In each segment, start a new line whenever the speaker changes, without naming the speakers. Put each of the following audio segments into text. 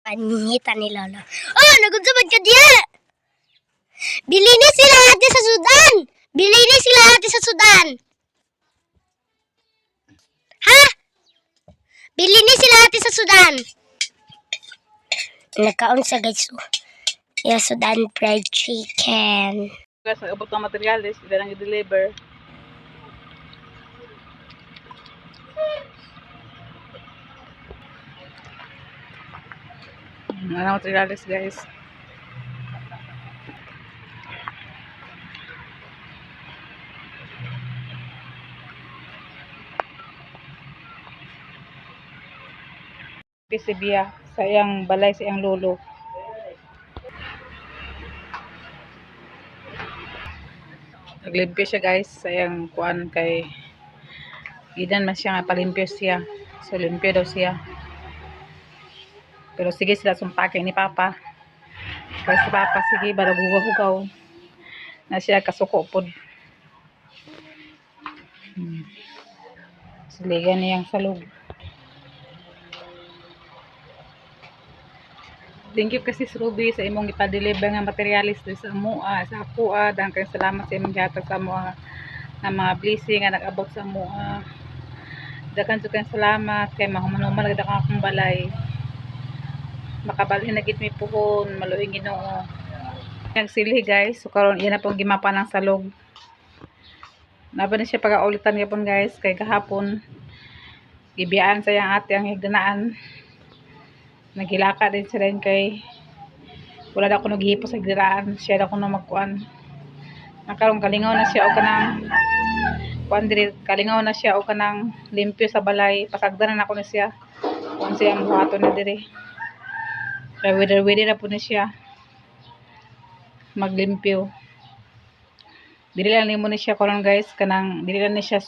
Panita ni Lolo. Oh, nagunsabad ka diya! Bili ni sila ate sa Sudan! Bili ni sila ate sa Sudan! Ha? Bili ni sila ate sa Sudan! Nagkaon sa guys. Yung Sudan fried chicken.
Guys, nag-abot ng materialis, hindi lang i-deliver. Ano materialis guys? Si Bia sa iyang balay, sa iyang lolo. Naglimpyo siya guys sa iyang kuan kay idan man siya nga palimpyo siya. So limpyo daw siya. Pero sige sila sumpakin ni Papa. Kaya si Papa sige bala hugaw-hugaw na siya kasuko pod. Siligan niyang salog. Thank you kasi Ruby sa imong ipa-deliver nga materialis sa amoa, sa akoa. Dahil kayong salamat sa imong gihatag sa amoa nga mga blessing nga nag-abot sa amoa. Dagan sa kayong salamat kay mahuman-human nagda ka akong balay. Makabalhin na gid mi puhon, maluing Ginoo. Nagsili guys, so karon iyan na pong gimapa ng salog. Naba na siya pagaulitan gyapon guys kay kahapon gibiyaan sa yang ate ang higdanaan. Naghilaka din sila kay wala na ako naghihipo sa higdanaan, siya na ako na magkuan. Nakaroon kalingaw na siya o kanang kuan diri, kalingaw na siya o kanang limpyo sa balay, pasagdanan ako na siya kung siya ang buhaton na diri. Kaya wither na po na siya maglimpyo. Dili lang nimo ni siya karon guys, kanang dili lang ni siya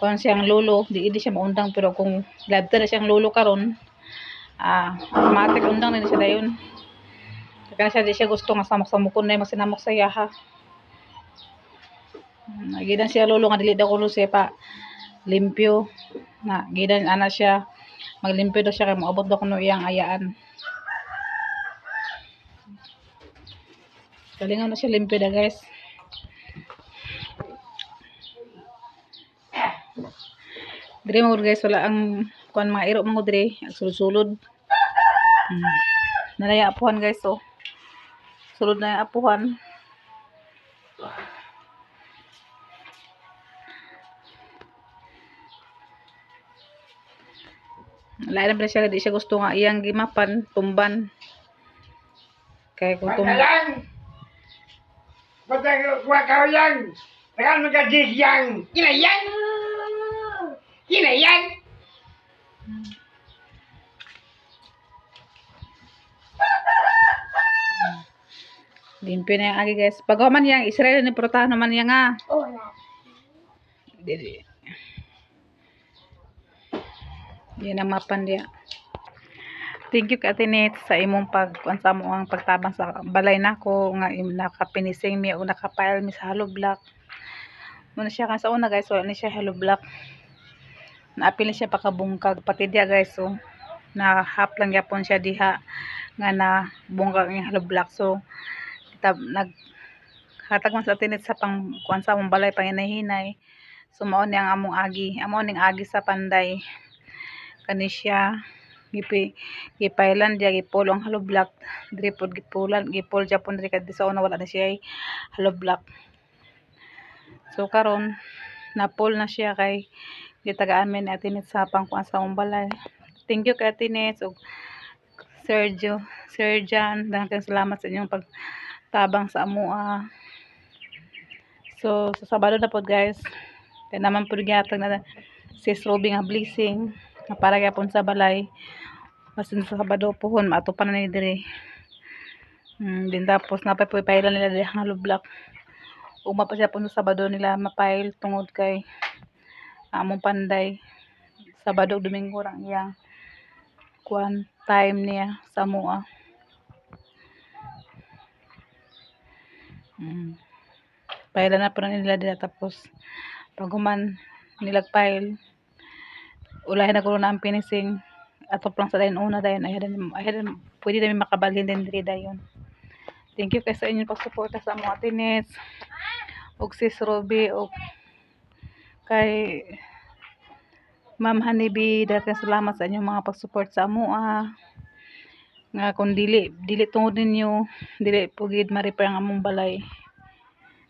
kung siyang lolo, di siya maundang, pero kung labta na siyang lolo karon, automatic undang na siya dayon. Kaya siya di siya gusto nga samok-samokon na magsinamok sa iya ha. Gidan siya lolo nga dili daw kuno siya pa limpyo. Na gidan ana siya maglimpyo daw siya kay moabot daw kuno iyang ayaan. Kalingaw na siya limpyo da guys. Dire mo guys wala ang kuan mga iro mo dire, sulod-sulod. Nalaya apuhan guys oh. Sulod na yung apuhan. Lain na siya, di siya gusto nga iyang gimapan, tumban. Kaya kung tumban.
Kuha ka yang. Tagal magkadis yang. Kinayang. Kinayang.
Limpyo na yung agi guys. Pag man yang Israel ni protahan naman yang nga.
Wala.
Dili. Yan ang mapan dia. Thank you Ate Net sa imong pagkuan sa mo ang pagtabang sa balay nako nga nakapinising mi o nakapile mi sa hollow block. Muna siya kan sa una guys, wala ni siya hollow block. Naapil siya pakabungkag pati dia guys so na half lang gyapon siya diha nga na bungkag ang hollow block. So naghatag man sa Ate Net sa pang kuan sa among balay panginahinay. So mao ni ang among agi, amo ning agi sa panday. Kani siya gipailan dia gipol ang hollow block diri pod gipol japon diri kadto sa una wala na siya hollow block. So karon napol na siya kay gitagaan mi ni Ate Net sa pangkuan sa among balay. Thank you kay Ate Net ug Sir Jan, daghang salamat sa inyong pagtabang sa amoa. So sa Sabado na pod guys, kaya naman pod gihatag na sis Ruby nga blessing na para gyapon sa balay. Masin sa Sabado pohon maatupan na ni diri. Din tapos napay po ipailan nila diri ang hollow block. Ug mapa siya sa Sabado nila mapail tungod kay among panday. Sabado Domingo rang iyang kuan time niya sa amoa. Pailan na po na nila dira tapos pag human nilagpail ulay na kuno na ang finishing atop lang sa dayon una dayon ayadan pwede namin makabalhin din diri dayon. Thank you kay sa inyong pagsuporta sa mga tinets og sis Ruby og kay Ma'am Honeybee. Daghang salamat sa inyong mga pagsupport sa amoa nga kung dili tungod ninyo dili pugid ma-repair ang among balay.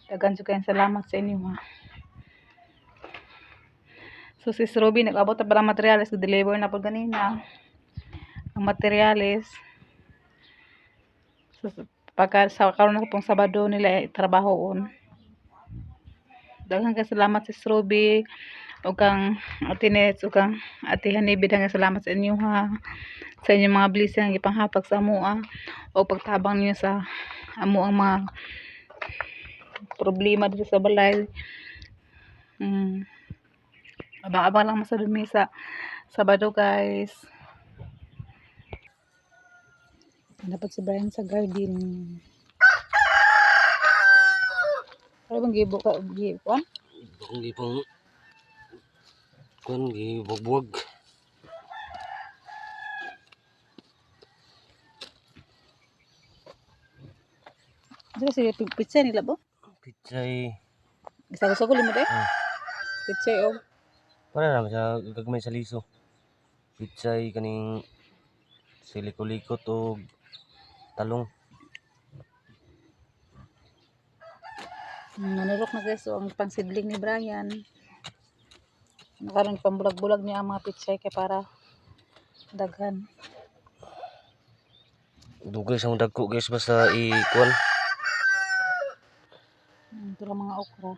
Daghan jud kayong salamat sa inyo ha. So sis Ruby nag-abot na para materials, deliver na po ganina ang materials. So, pagka sa karon na pong Sabado nila trabahoon. Daghang kay salamat sis Ruby ug kang Ate Nets ug kang Ate Honeybee. Daghang salamat sa inyo ha, sa inyong mga blessing ang ipanghatag sa amoa o pagtabang niyo sa amo ang mga problema dito sa balay. Abang-abang lang sa dumi sa Sabado guys. Dapat si Brian sa garden. Ano bang gibo ka? Gibuan?
Kung di pang kung di bugbog.
Dito sige pizza nila bo?
Pitsay.
Gusto ko limot eh. Pizza o.
Para naman sa gagmay sa liso. Pitsay kaning siliko-likot o talong.
Nanurok na guys, so ang pangsidling ni Brian. Nakaroon pambulag-bulag niya ang mga pitsay kay para daghan.
Dugay sa dagko guys basta ikuan.
Ito lang mga okra.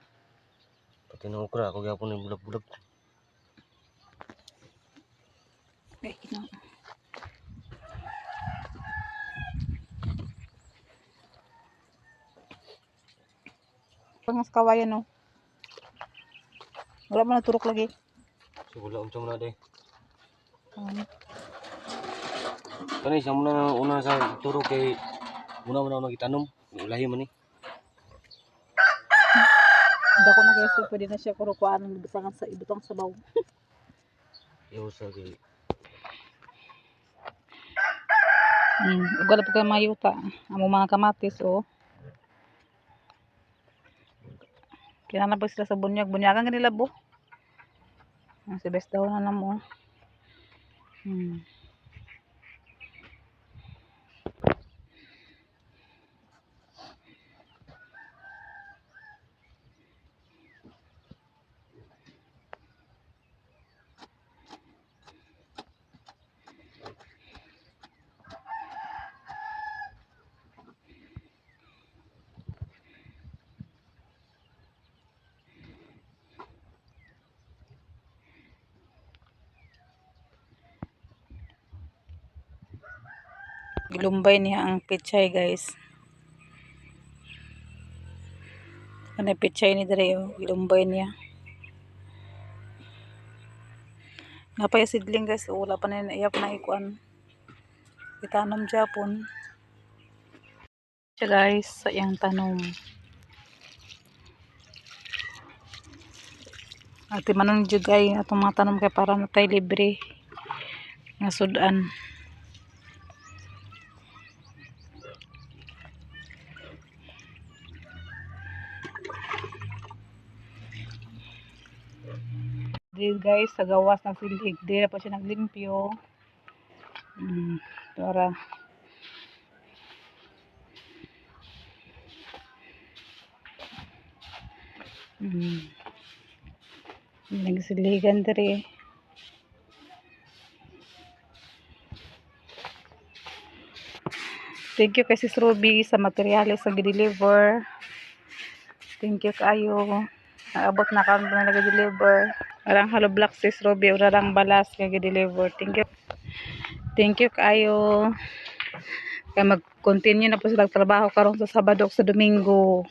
Pati ng okra ako gyapon yung bulag-bulag.
Eh, kina. Pangas kawayan no. Wala mo na turok lagi.
So wala unsa man na day.
Ano?
Kani sa muna una sa turo kay muna ako magitanom. Ulahi man ni.
Dako na guys, so pwede na siya kurukuan ng bitangan sa ibutang sabaw.
Yo sa kay
Ug wala pa kay mayuta. Amo mga kamatis oh. Kinana pa sila sa bunyagan kanila bo. Ang si best daw na namo. Gilumbay niya ang pechay guys. Ano pechay ni dere oh, gilumbay niya. Napay sidling guys, wala pa na iya pa na ikuan. Itanom Japon. Siya guys, sa iyang tanom. Ati manon jugay atong mga tanom kay para natay libre nga sudan. Dito guys, sa gawas ng silig, di na pa siya naglimpyo. Para nagsiligan diri. Thank you kay Sis Ruby sa materials sa gi-deliver. Thank you kayo. Naabot na karon na nag-deliver. Arang hollow block Sis Ruby, arang balas nga gi-deliver. Thank you kayo. Kaya mag-continue na po sila trabaho karon sa Sabado sa Domingo.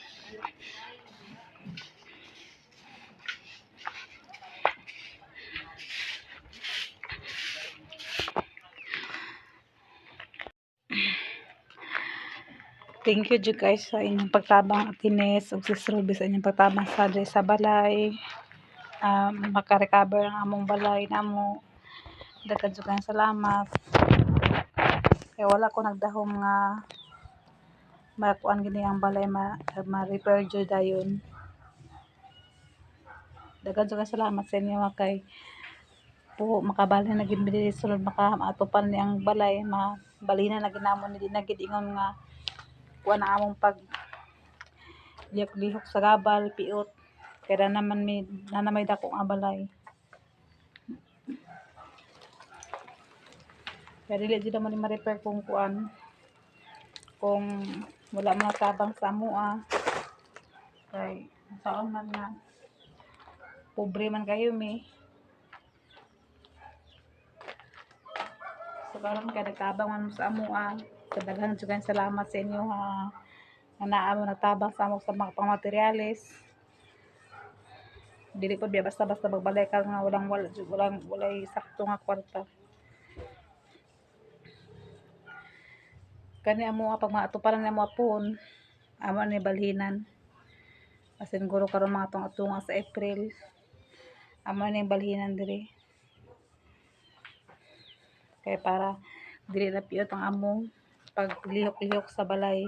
Thank you guys sa inyong pagtabang Ate Nets ug Sis Ruby sa inyong pagtabang sa balay. Maka-recover ang among balay namo. Daghan jud kayong salamat. Kaya wala ko nagdahom nga makuan gini ang balay ma-repair jud dayon. Daghan jud kayong salamat sa inyo nga kay po makabalhin na gid mi diri sulod makaatupan ni ang balay mabalina na ginamon ni di na gid ingon nga kuan na among pag lihok sa gabal piot kaya na may dako nga balay. Kaya dili jud naman ni ma-repair kung kuan kung wala man tabang sa amoa kay saon man nga pobre man kayo mi. So karon kay nagtabang man mo sa amoa. So daghan jud kayong salamat sa inyo nga naa mo nagtabang sa amo sa mga pangmaterialis. Dili pod biya basta-basta magbalay ka nga walay sakto nga kwarta. Kani amo pag maatuparan na mo apon amo ni balhinan. Asin guro karon mga tunga sa April amo ni balhinan diri. Kaya para dili na piyot ang among paglihok-lihok sa balay.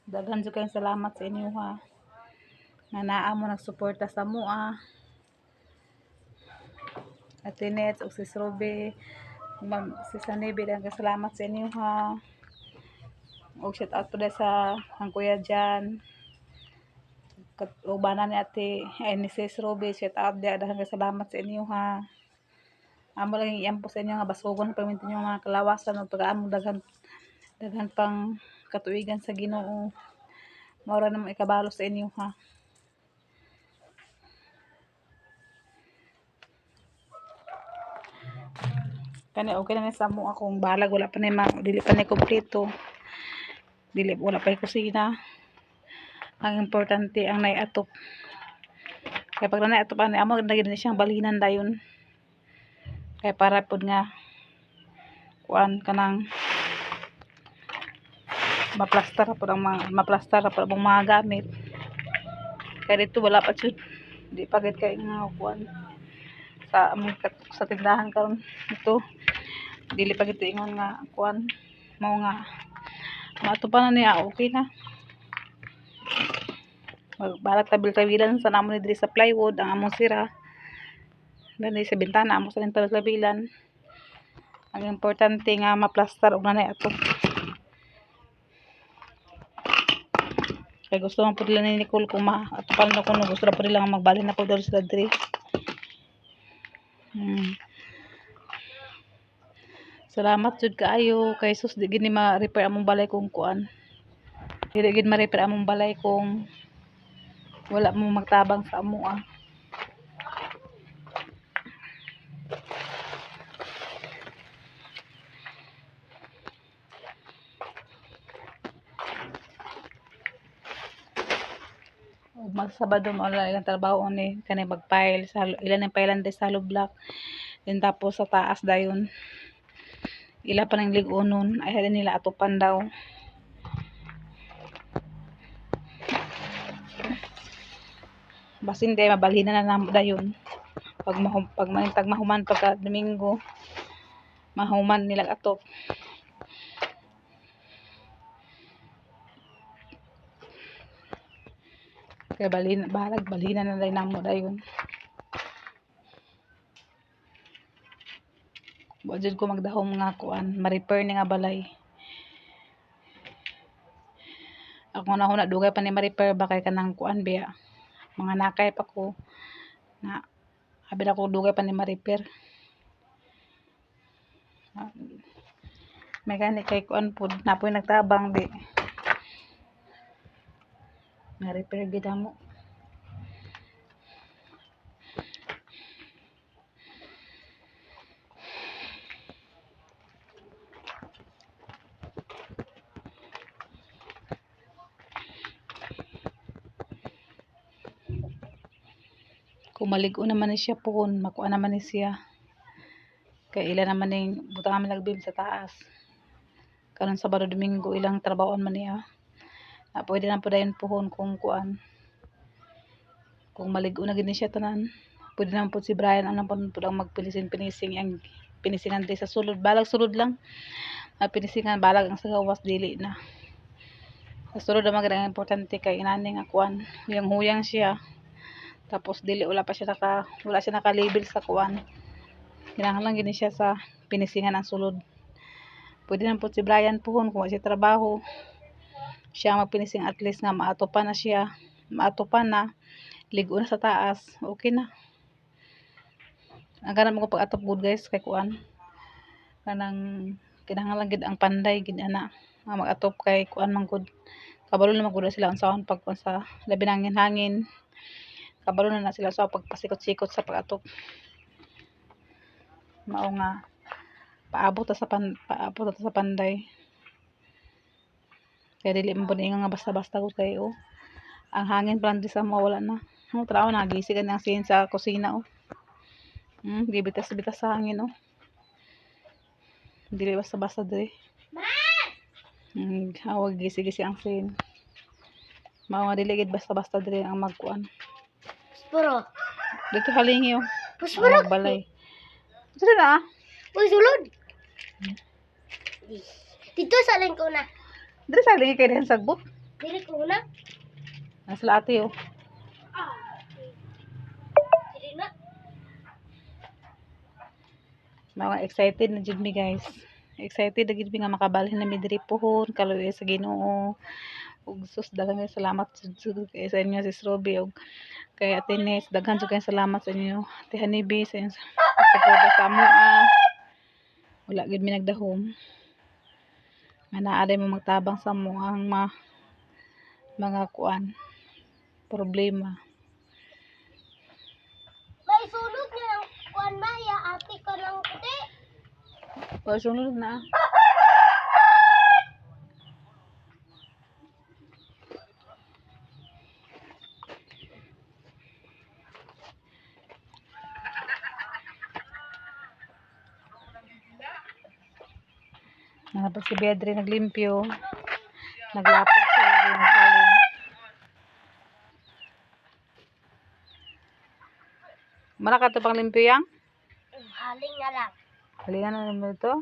Daghan jud kayong salamat sa inyo ha. Nga naa mo nagsuporta sa mua. Ate Nets o si Robe, si Sanebe, daghan kayong salamat sa inyo ha. O shout out po dahil sa ang kuya dyan. Ubanan ni ate, ni sis Robe, shout out dahil daghan kayong salamat sa inyo ha. Amo lang iyang po sa inyo nga basugon pamintin yung mga kalawasan o pag-aamong daghan pang katuigan sa Ginoo. Maura namang ikabalo sa inyo ha. Kani okay na sa mo akong balag wala pa ni dili pa ni kompleto. Wala pa kusina. Ang importante ang naiatop. Kaya pag naiatop ani amo gid ni siyang balhinan dayon. Kaya para pod nga kuan kanang maplastar pod ang mga gamit. Kaya dito wala pa jud. Di pa gid kay nga kuan sa tindahan karon ito. Dili pa gid ingon nga kuan mao nga maatupan na niya okay na. Magbalat tabil-tabilan sa namon diri sa plywood ang among sira. Dali sa bintana amo sa tabil-tabilan. Ang importante nga maplastar og nanay ato. Kaya gusto man po nila ni Nicole kung maatupan na kuno gusto na po nila nga magbalhin na po dali sa diri. Salamat jud kaayo kay sus di gid ni ma-repair among balay kung kuan. Dili gid ma-repair among balay kung wala mo magtabang sa amoa. Mag Sabado mo lang ilang trabaho ni kani magpile sa ilan ang pailan sa hollow block. Then tapos sa taas dayon ila pa nang ligunon ay halin nila atupan daw. Basin day mabalhin na namo dayon. Pag manintag mahuman pagka Domingo mahuman nila atop. Kaya balhin na day namo dayon. Wa jud ko magdahom nga kuan ma-repair ni nga balay. Ako na ho na dugay pa ni ma-repair ba kay kanang kuan biya. Mga nakay pa ko na abi na ko dugay pa ni ma-repair. Mechanic kay kuan pud napoy nagtabang di. Na-repair gid mo. Kung maligo naman ni siya po, makuha naman ni siya. Kaya ilan naman yung butang namin nagbib sa taas. Karon Sabado Domingo ilang trabahoan man niya. Pwede na po dayon pohon kung kuan. Kung maligo na gid ni siya tanan. Pwede naman po si Brian ang naman po lang magpinising-pinising ang pinisingan din sa sulod. Balag sulod lang. Pinisingan balag ang sa gawas dili na. Sa sulod naman ang importante kay inani nga kuan. Huyang-huyang siya. Tapos dili wala siya naka-label sa kuan. Kinahanglan gini siya sa pinisingan ang sulod. Pwede naman po si Brian puhon kung wala siya trabaho. Siya magpinising at least nga maatopan na siya. Maatopan na. Ligo na sa taas. Okay na. Ang ganang mo pag-atop good guys kay kuan. Kanang kinahanglan gid ang panday gid ana. Mag-atop kay kuan man good. Kabalo na magud sila unsahon pag sa labi ng hangin. Kabalo na sila sa pagpasikot-sikot sa pag-atop. Mao nga paabot ta sa panday. Kaya dili mo pud nga basta-basta ko kay ang hangin pa lang di sa mawala na. Trabaho na gisigan ang sin sa kusina di bitas-bitas sa hangin dili basta-basta diri. Hawag gisi-gisi ang sin. Mao nga dili gid basta-basta diri ang magkuan.
Puspuro.
Dito halingi
Puspuro.
balay. Dito na
Uy, sulod. Dito sa ko na.
Dito sa halingi kay dihan sagbot.
Dili ko na.
Nasa ate
Dili na.
Mga excited na jud mi guys. Excited na gid mi nga makabalhin na mi diri pohon kaluoy sa Ginoo. Ug sus daghang salamat kay sa inyo Sis Roby ug kay Ate Nes. Daghan jud kay salamat sa inyo Ate Hanibi sa inyo suporta sa amo. Wala gid mi nagdahom. Nga naa mo magtabang sa amo ang mga kuan problema.
May sulod niya ng kuan maya ate ko ng puti.
O sunod na. Tapos si Bedre naglimpyo. Naglapag siya yung halin. Malaka ito pang limpyo yang?
Haling na lang.
Halingan na naman ito.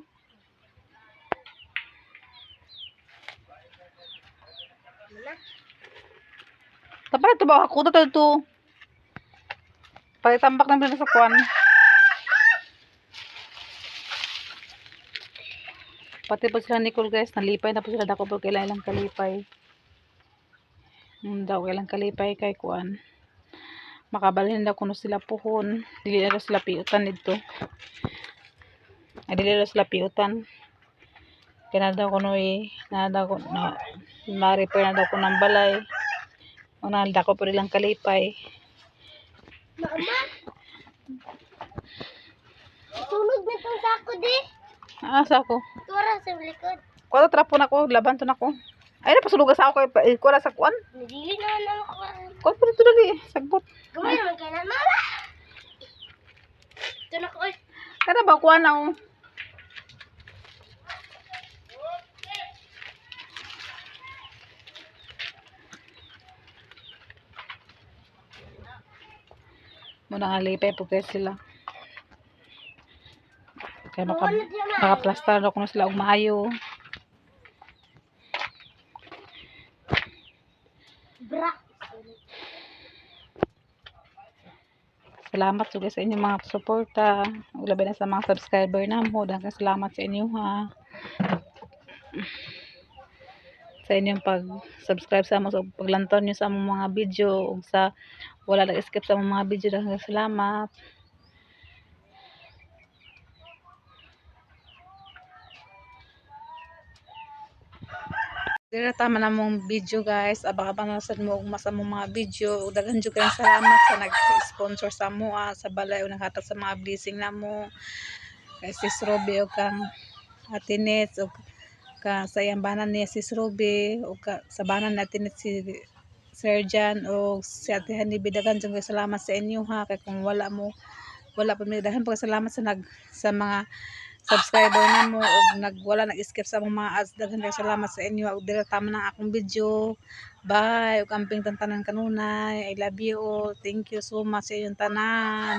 Tapos ito ba? Ako ito. Palitambak ng pinasakwan. Pati po sila Nicole guys, nalipay na po sila dako po kailang kalipay. Daw kailang kalipay kay kuan. Makabalhin daw kuno sila puhon. Dili na sila piutan dito. Dili na sila piutan. Kaya daw kuno ma-repair na daw ko ng balay. Una dako po nilang kalipay.
Mama. Sulod na itong sako di.
Asa ko?
Tura sa likod.
Kuha trapo na ko, laban to na ko. Ay na pasulugas ako kay kuha sa kuan.
Nadili naman ang kuan.
Kuha po dito dali, sagbot.
Gumay naman kay na mama. Ito na ko oy.
Kada ba kuha na Muna nga lipay po kayo sila. Kaya makaplastar na ko sila og maayo.
Bra.
Salamat juga sa inyong mga suporta. Labi na sa mga subscriber namo. Daghang salamat sa inyo ha. Sa inyong pag-subscribe sa amo, so paglantaw nyo sa among mga video ug sa wala nag-skip sa among mga video. Daghang salamat. Dira tama na mong video guys. Abang-abang na sa mo mas among mga video. Ug daghan jud kayong salamat sa nag-sponsor sa amo sa balay o naghatag sa mga blessing namo. Kay Sis Roby o kang Ate Nets o ka sa iyang banan ni Sis Roby o ka sa banan natin si Sir Jan o si Ate Hanibi. Daghan jud kayong salamat sa inyo ha. Kay kung wala pa mi daghan pa salamat sa mga subscriber namo og wala nag-skip sa mga ads. Daghan kay salamat sa inyo ug dira tama na akong video. Bye. Ug amping tanan kanunay. I love you all. Thank you so much sa inyong tanan.